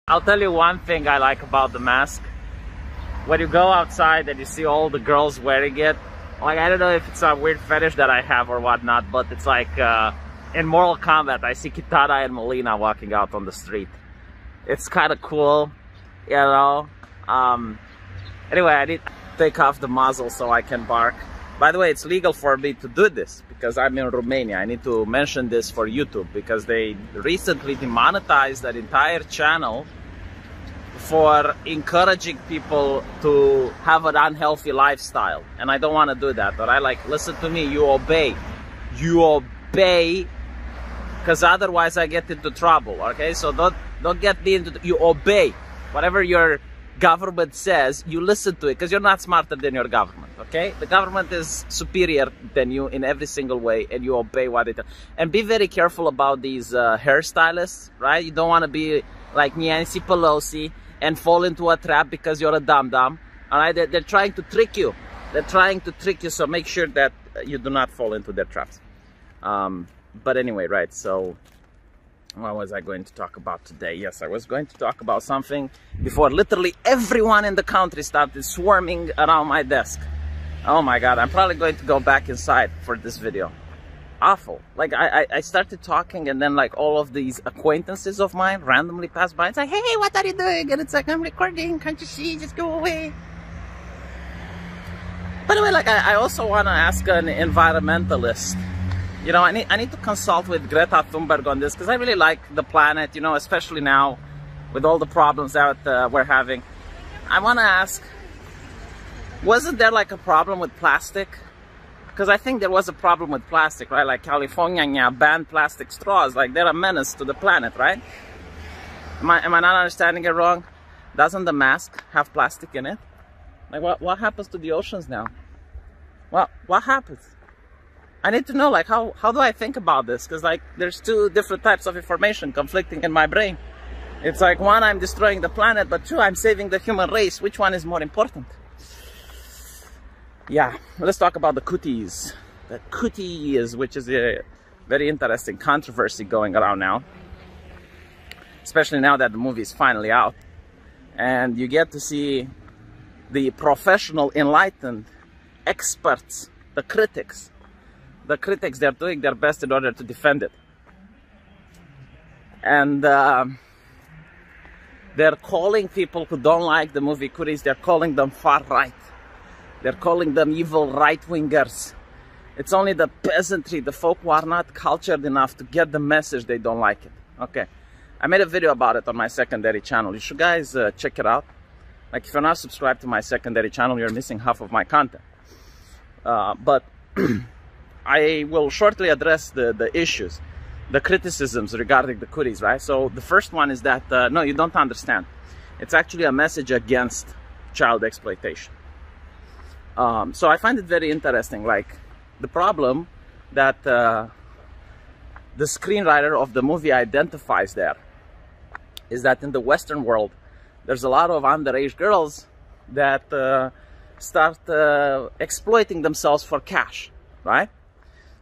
I'll tell you one thing I like about the mask. When you go outside and you see all the girls wearing it, like, I don't know if it's a weird fetish that I have or whatnot, but it's like in Mortal Kombat, I see Kitana and Melina walking out on the street. It's kind of cool, you know. Anyway, I need to take off the muzzle so I can bark. By the way, it's legal for me to do this because I'm in Romania. I need to mention this for YouTube because they recently demonetized that entire channel for encouraging people to have an unhealthy lifestyle. And I don't want to do that, but I like, listen to me, you obey. You obey, because otherwise I get into trouble, okay? So don't get me into, you obey. Whatever your government says, you listen to it, because you're not smarter than your government, okay? The government is superior than you in every single way, and you obey what they tell. And be very careful about these hairstylists, right? You don't want to be like Nancy Pelosi and fall into a trap because you're a dum-dum, all right? They're trying to trick you. They're trying to trick you, so make sure that you do not fall into their traps. But anyway, right, so what was I going to talk about today? Yes, I was going to talk about something before literally everyone in the country started swarming around my desk. Oh my God, I'm probably going to go back inside for this video. Awful. Like, I started talking and then like all of these acquaintances of mine randomly passed by and say, hey, what are you doing? And it's like, I'm recording, can't you see? Just go away. By the way, like, I also want to ask an environmentalist. You know, I need to consult with Greta Thunberg on this because I really like the planet, you know, especially now with all the problems that we're having. I want to ask, wasn't there like a problem with plastic? Because I think there was a problem with plastic, right? Like California banned plastic straws, like they're a menace to the planet, right? Am I not understanding it wrong? Doesn't the mask have plastic in it? Like what happens to the oceans now? What happens? I need to know, like, how do I think about this? Because, like, there's two different types of information conflicting in my brain. It's like, one, I'm destroying the planet, but two, I'm saving the human race. Which one is more important? Yeah, let's talk about the cooties. The cooties, which is a very interesting controversy going around now. Especially now that the movie is finally out. And you get to see the professional, enlightened experts, the critics. The critics, they're doing their best in order to defend it. And they're calling people who don't like the movie Cooties, they're calling them far right. They're calling them evil right-wingers. It's only the peasantry, the folk who are not cultured enough to get the message, they don't like it. Okay, I made a video about it on my secondary channel. You should guys check it out. Like, if you're not subscribed to my secondary channel, you're missing half of my content. But I will shortly address the issues, the criticisms regarding the Cooties, right? So the first one is that, no, you don't understand. It's actually a message against child exploitation. So I find it very interesting, like the problem that the screenwriter of the movie identifies there is that in the Western world, there's a lot of underage girls that start exploiting themselves for cash, right?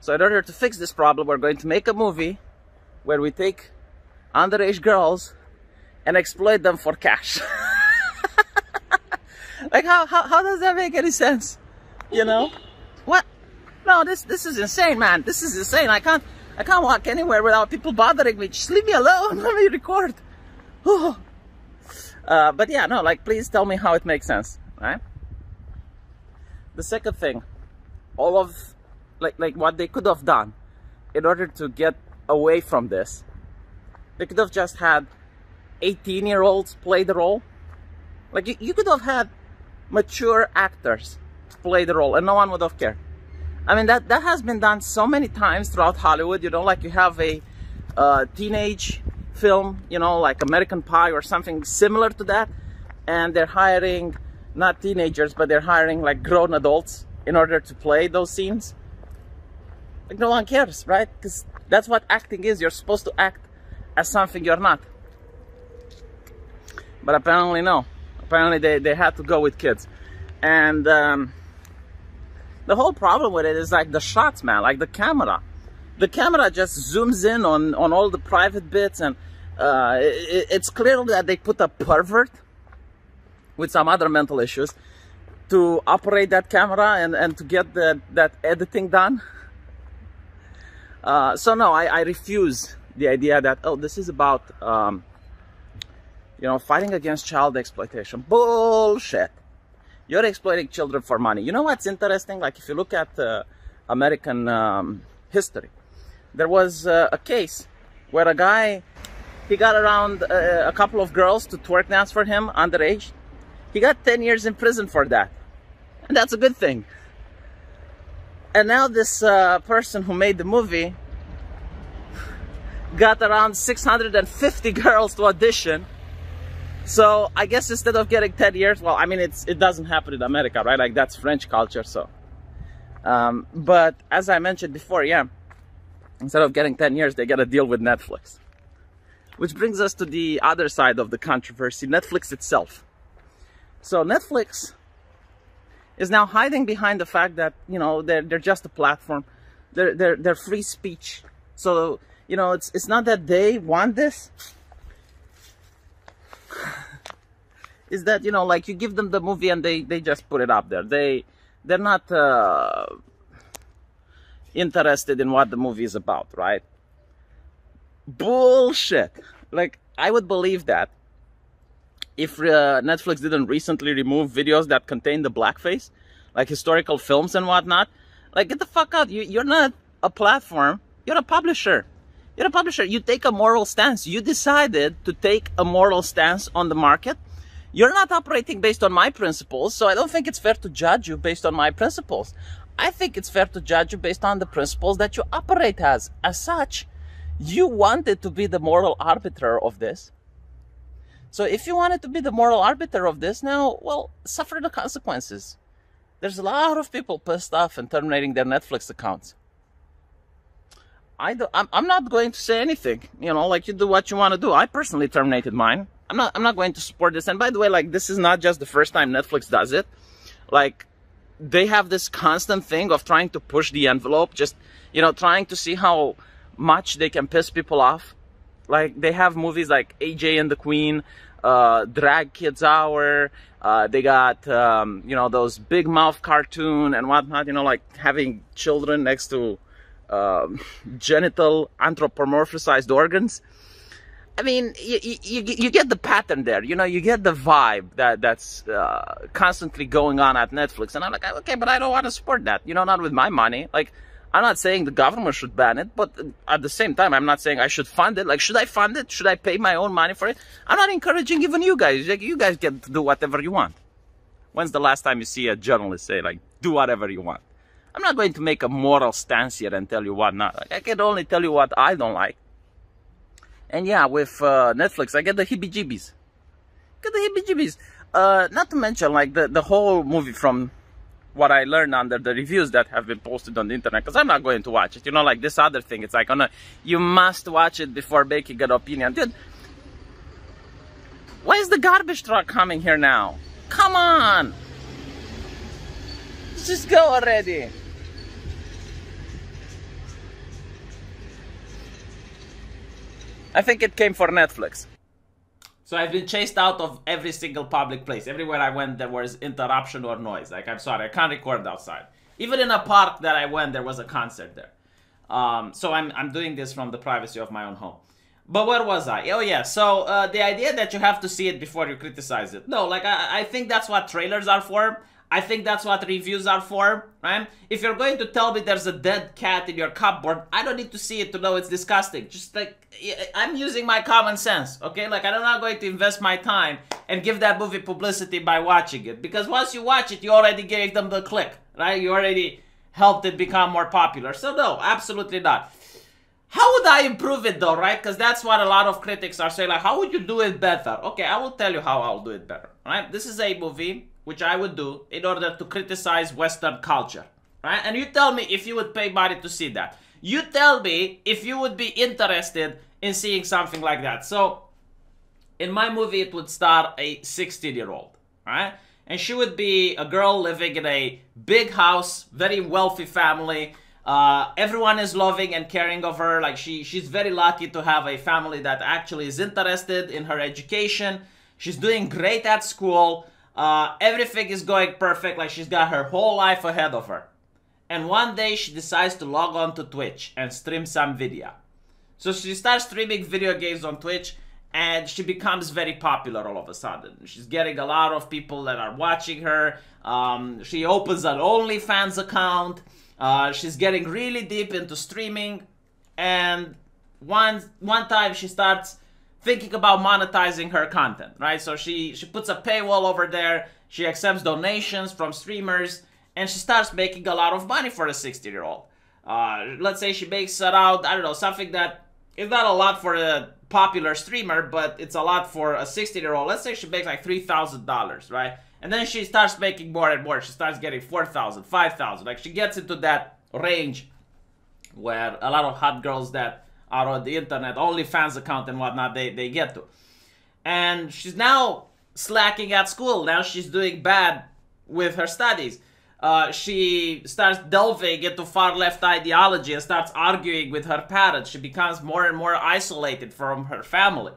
So in order to fix this problem, we're going to make a movie where we take underage girls and exploit them for cash. Like, how does that make any sense? You know? What? No, this is insane, man. This is insane. I can't walk anywhere without people bothering me. Just leave me alone. Let me record. But yeah, no, like, please tell me how it makes sense, right? The second thing, all of like what they could have done in order to get away from this, they could have just had 18-year-olds play the role. Like, you could have had mature actors play the role and no one would have cared. I mean, that has been done so many times throughout Hollywood. You know, like, you have a teenage film, you know, like American Pie or something similar to that, and they're hiring not teenagers, but they're hiring like grown adults in order to play those scenes. Like, no one cares, right? Because that's what acting is. You're supposed to act as something you're not. But apparently no. Apparently they had to go with kids. And the whole problem with it is like the shots, man. Like the camera. The camera just zooms in on all the private bits, and It's clear that they put a pervert with some other mental issues to operate that camera and to get that editing done. So no, I refuse the idea that, oh, this is about, you know, fighting against child exploitation. Bullshit. You're exploiting children for money. You know what's interesting? Like, if you look at American history, there was a case where a guy, he got around a couple of girls to twerk dance for him underage. He got 10 years in prison for that. And that's a good thing. And now this person who made the movie got around 650 girls to audition. So I guess instead of getting 10 years, well, I mean, it doesn't happen in America, right? Like, that's French culture, so. But as I mentioned before, yeah, instead of getting 10 years, they get a deal with Netflix. Which brings us to the other side of the controversy, Netflix itself. So Netflix is now hiding behind the fact that, you know, they're just a platform. They're free speech. So, you know, it's not that they want this. Is that, you know, like, you give them the movie and they just put it up there. They're not interested in what the movie is about, right? Bullshit. Like, I would believe that if Netflix didn't recently remove videos that contain the blackface, like historical films and whatnot. Like, get the fuck out. You're not a platform. You're a publisher. You're a publisher. You take a moral stance. You decided to take a moral stance on the market. You're not operating based on my principles, so I don't think it's fair to judge you based on my principles. I think it's fair to judge you based on the principles that you operate as. As such, you wanted to be the moral arbiter of this. So if you wanted to be the moral arbiter of this, now, well, suffer the consequences. There's a lot of people pissed off and terminating their Netflix accounts. I'm not going to say anything. You know, like, you do what you want to do. I personally terminated mine. I'm not going to support this. And by the way, like, this is not just the first time Netflix does it. Like, they have this constant thing of trying to push the envelope, just, you know, trying to see how much they can piss people off. Like, they have movies like AJ and the Queen, Drag Kids Hour, they got, you know, those big mouth cartoon and whatnot, you know, like having children next to genital anthropomorphized organs. I mean, you get the pattern there, you know, you get the vibe that's constantly going on at Netflix. And I'm like, okay, but I don't want to support that, you know, not with my money. Like, I'm not saying the government should ban it, but at the same time, I'm not saying I should fund it. Like, should I fund it? Should I pay my own money for it? I'm not encouraging even you guys. Like, you guys get to do whatever you want. When's the last time you see a journalist say, like, do whatever you want? I'm not going to make a moral stance here and tell you what not. Like, I can only tell you what I don't like. And yeah, with Netflix, I get the heebie-jeebies. Get the heebie-jeebies. Not to mention, like, the whole movie, from what I learned under the reviews that have been posted on the internet, because I'm not going to watch it. You know, like this other thing, it's like, oh no, you must watch it before making an opinion. Dude, why is the garbage truck coming here now? Come on! Let's just go already. I think it came for Netflix. So I've been chased out of every single public place. Everywhere I went, there was interruption or noise. Like, I'm sorry, I can't record outside. Even in a park that I went, there was a concert there. So I'm doing this from the privacy of my own home. But where was I? Oh yeah, so the idea that you have to see it before you criticize it. No, like, I think that's what trailers are for. I think that's what reviews are for, right? If you're going to tell me there's a dead cat in your cupboard, I don't need to see it to know it's disgusting. Just like, I'm using my common sense, okay? Like, I'm not going to invest my time and give that movie publicity by watching it. Because once you watch it, you already gave them the click, right? You already helped it become more popular. So no, absolutely not. How would I improve it though, right? Because that's what a lot of critics are saying. Like, how would you do it better? Okay, I will tell you how I'll do it better, right? This is a movie which I would do in order to criticize Western culture, right? And you tell me if you would pay money to see that. You tell me if you would be interested in seeing something like that. So, in my movie, it would star a 16-year-old, right? And she would be a girl living in a big house, very wealthy family. Everyone is loving and caring of her. Like she's very lucky to have a family that actually is interested in her education. She's doing great at school. Everything is going perfect. Like she's got her whole life ahead of her. And one day she decides to log on to Twitch and stream some video. So she starts streaming video games on Twitch, and she becomes very popular all of a sudden. She's getting a lot of people that are watching her. She opens an OnlyFans account. She's getting really deep into streaming. And one time she starts thinking about monetizing her content, right? So she puts a paywall over there. She accepts donations from streamers. And she starts making a lot of money for a 16-year-old. Let's say she makes around, I don't know, something that is not a lot for a popular streamer, but it's a lot for a 16-year-old. Let's say she makes like $3,000, right? And then she starts making more and more. She starts getting $4,000, $5,000. Like she gets into that range where a lot of hot girls that are on the internet, OnlyFans account and whatnot, they get to. And she's now slacking at school. Now she's doing bad with her studies. She starts delving into far-left ideology and starts arguing with her parents. She becomes more and more isolated from her family.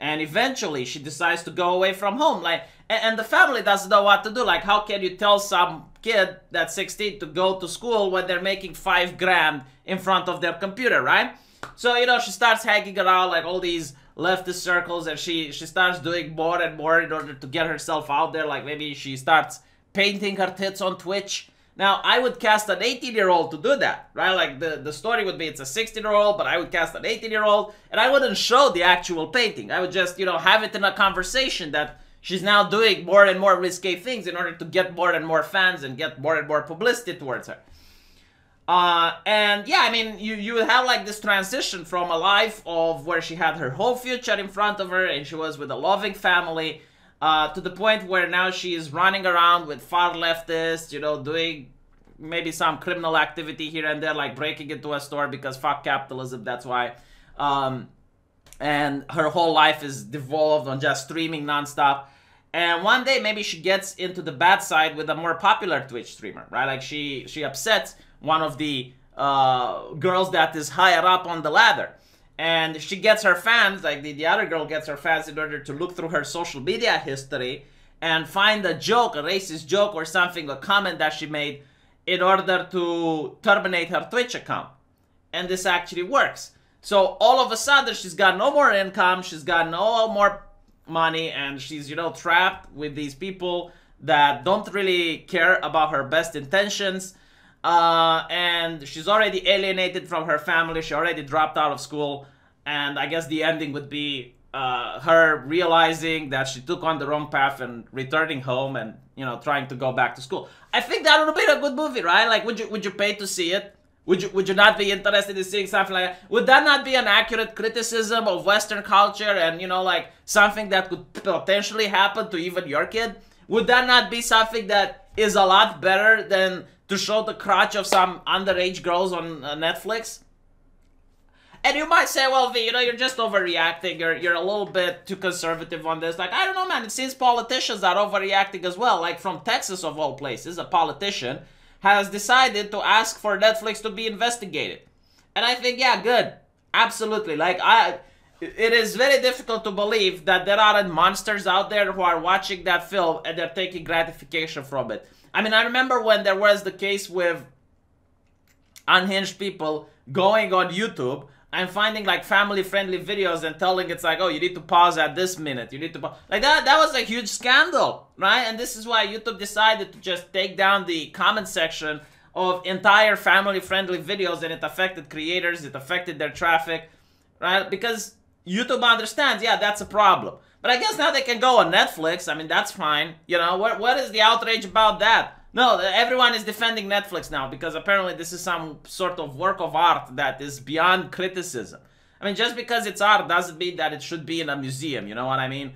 And eventually, she decides to go away from home. Like, and the family doesn't know what to do. Like, how can you tell some kid that's 16 to go to school when they're making $5 grand in front of their computer, right? So, you know, she starts hanging around, like, all these leftist circles, and she starts doing more and more in order to get herself out there. Like, maybe she starts painting her tits on Twitch. Now, I would cast an 18-year-old to do that, right? Like, the story would be it's a 16-year-old, but I would cast an 18-year-old, and I wouldn't show the actual painting. I would just, you know, have it in a conversation that she's now doing more and more risque things in order to get more and more fans and get more and more publicity towards her. And yeah, I mean, you would have like this transition from a life of where she had her whole future in front of her and she was with a loving family, to the point where now she is running around with far leftists, you know, doing maybe some criminal activity here and there, like breaking into a store because fuck capitalism, that's why. And her whole life is devolved on just streaming nonstop. And one day, maybe she gets into the bad side with a more popular Twitch streamer, right? Like she upsets one of the girls that is higher up on the ladder. And she gets her fans, like the other girl gets her fans in order to look through her social media history and find a joke, a racist joke or something, a comment that she made in order to terminate her Twitch account. And this actually works. So all of a sudden, she's got no more income, she's got no more money, and she's, you know, trapped with these people that don't really care about her best intentions. And she's already alienated from her family. She already dropped out of school. And I guess the ending would be her realizing that she took on the wrong path and returning home and, you know, trying to go back to school. I think that would have been a good movie, right? Like, would you pay to see it? Would you not be interested in seeing something like that? Would that not be an accurate criticism of Western culture and, you know, like something that could potentially happen to even your kid? Would that not be something that is a lot better than to show the crotch of some underage girls on Netflix? And you might say, well, V, you know, you're just overreacting. You're a little bit too conservative on this. Like, I don't know, man. It seems politicians are overreacting as well. Like, from Texas, of all places, a politician has decided to ask for Netflix to be investigated. And I think, yeah, good. Absolutely. Like, it is very difficult to believe that there aren't monsters out there who are watching that film and they're taking gratification from it. I mean, I remember when there was the case with unhinged people going on YouTube and finding like family-friendly videos and telling it's like, oh, you need to pause at this minute. You need to pause. Like that was a huge scandal, right? And this is why YouTube decided to just take down the comment section of entire family-friendly videos, and it affected creators, it affected their traffic, right? Because YouTube understands, yeah, that's a problem. But I guess now they can go on Netflix. I mean, that's fine. You know, what is the outrage about that? No, everyone is defending Netflix now because apparently this is some sort of work of art that is beyond criticism. I mean, just because it's art doesn't mean that it should be in a museum, you know what I mean?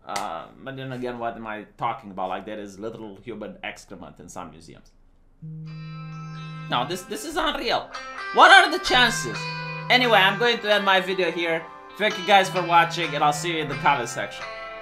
But then again, what am I talking about? Like, there is literal human excrement in some museums. No, this is unreal. What are the chances? Anyway, I'm going to end my video here. Thank you guys for watching, and I'll see you in the comment section.